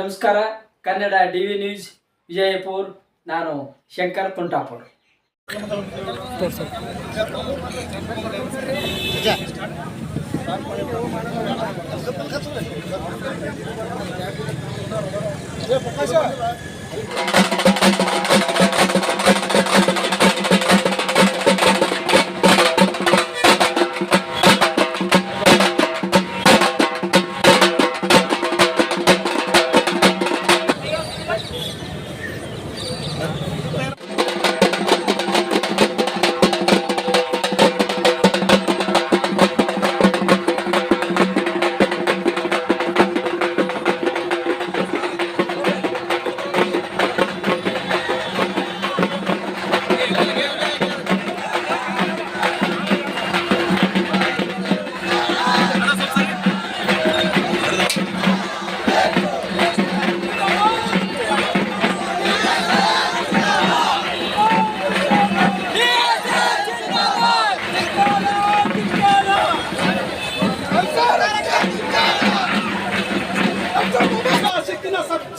ನಮಸ್ಕಾರ. Kannada DV news Vijayapura. ನಾನು ಶಂಕರ್ ತುಂಟಾಪುರ್.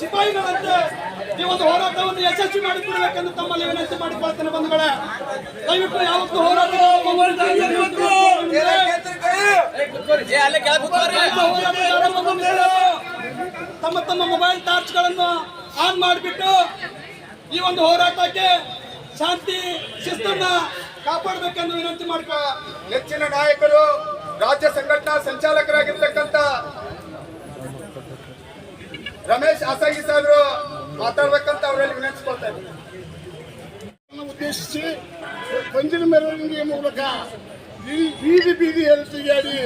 ಸಿಪಾಯಿಗಳಂತೆ ಈ ಒಂದು ಹೋರಾಟವನ್ನು ಯಶಸ್ವಿ ಮಾಡಿಕೊಡಬೇಕೆಂದು ತಮ್ಮಲ್ಲಿ ವಿನಂತಿ ಮಾಡಿಕೊಳ್ತೇನೆ. ಬಂಧುಗಳೇ, ದಯವಿಟ್ಟು ಯಾವತ್ತು ಹೋರಾಟ ತಮ್ಮ ತಮ್ಮ ಮೊಬೈಲ್ ಟಾರ್ಚ್ಗಳನ್ನು ಆನ್ ಮಾಡಿಬಿಟ್ಟು ಈ ಒಂದು ಹೋರಾಟಕ್ಕೆ ಶಾಂತಿ ಶಿಸ್ತನ್ನ ಕಾಪಾಡಬೇಕೆಂದು ವಿನಂತಿ ಮಾಡಿಕೊ. ನೆಚ್ಚಿನ ನಾಯಕರು ರಾಜ್ಯ ಸಂಘಟನಾ ಸಂಚಾಲಕರಾಗಿರ್ತಕ್ಕಂಥ ರಮೇಶ್ ಆಸಂಗಿ ಸಾಹೇಬರು ಮಾತಾಡ್ಬೇಕಂತ ಅವರಲ್ಲಿ ವಿನಂತಿಸ್ಕೊಳ್ತಾ ಇದ್ದಾರೆ. ಉದ್ದೇಶಿಸಿ ಪಂಜಿನ ಮೆರವಣಿಗೆ ಮೂಲಕ ಬೀದಿ ತಿರುಗಾಡಿ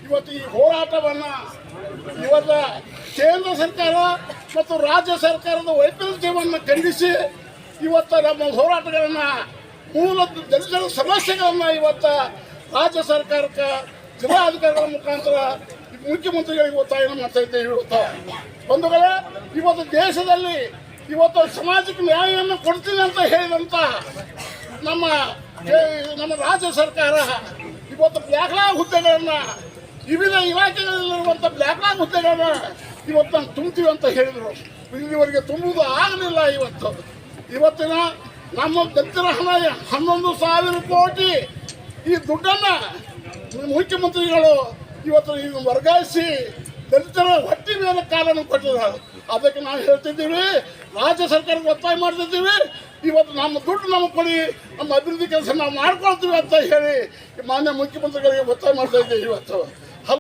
ಇವತ್ತು ಈ ಹೋರಾಟವನ್ನ ಇವತ್ತು ಕೇಂದ್ರ ಸರ್ಕಾರ ಮತ್ತು ರಾಜ್ಯ ಸರ್ಕಾರದ ವೈಫಲ್ಯವನ್ನು ಖಂಡಿಸಿ ಇವತ್ತು ನಮ್ಮ ಹೋರಾಟಗಳನ್ನ ಮೂಲ ದಲಿತರ ಸಮಸ್ಯೆಗಳನ್ನ ಇವತ್ತು ರಾಜ್ಯ ಸರ್ಕಾರಕ್ಕೆ ಜಿಲ್ಲಾಧಿಕಾರಿಗಳ ಮುಖಾಂತರ ಮುಖ್ಯಮಂತ್ರಿಗಳಿಗೆ ಒತ್ತಾಯ ಮಾಡ್ತಾ ಇದ್ದೇವೆ. ಇವತ್ತು ಬಂಧುಗಳೇ, ಇವತ್ತು ದೇಶದಲ್ಲಿ ಇವತ್ತು ಸಮಾಜಕ್ಕೆ ನ್ಯಾಯವನ್ನು ಕೊಡ್ತೀನಿ ಅಂತ ಹೇಳಿದಂಥ ನಮ್ಮ ರಾಜ್ಯ ಸರ್ಕಾರ ಇವತ್ತು ಬ್ಲ್ಯಾಕ್ಲಾಗ್ ಹುದ್ದೆಗಳನ್ನು ವಿವಿಧ ಇಲಾಖೆಗಳಲ್ಲಿರುವಂಥ ಬ್ಲ್ಯಾಕ್ಲಾಗ್ ಹುದ್ದೆಗಳನ್ನ ಇವತ್ತು ನಾವು ತುಂಬ್ತೀವಿ ಅಂತ ಹೇಳಿದರು. ಇಲ್ಲಿವರೆಗೆ ತುಂಬುವುದು ಆಗಲಿಲ್ಲ. ಇವತ್ತಿನ ನಮ್ಮ ದಲಿತರ ಹಣ 11,000 ಕೋಟಿ ಈ ದುಡ್ಡನ್ನು ಮುಖ್ಯಮಂತ್ರಿಗಳು ಇವತ್ತು ಈಗ ವರ್ಗಾಯಿಸಿ ದಲಿತರ ಹೊಟ್ಟೆ ಮೇಲೆ ಕಾಲನ್ನು ಕೊಟ್ಟಿದ್ದಾರೆ. ಅದಕ್ಕೆ ನಾವು ಹೇಳ್ತಿದ್ದೀವಿ, ರಾಜ್ಯ ಸರ್ಕಾರಕ್ಕೆ ಒತ್ತಾಯ ಮಾಡ್ತಿದ್ದೀವಿ, ಇವತ್ತು ನಮ್ಮ ದುಡ್ಡು ನಮಗೆ ಕೊಡಿ, ನಮ್ಮ ಅಭಿವೃದ್ಧಿ ಕೆಲಸ ನಾವು ಮಾಡ್ಕೊಳ್ತೀವಿ ಅಂತ ಹೇಳಿ ಮಾನ್ಯ ಮುಖ್ಯಮಂತ್ರಿಗಳಿಗೆ ಒತ್ತಾಯ ಮಾಡ್ತಾ ಇದ್ದೀವಿ. ಇವತ್ತು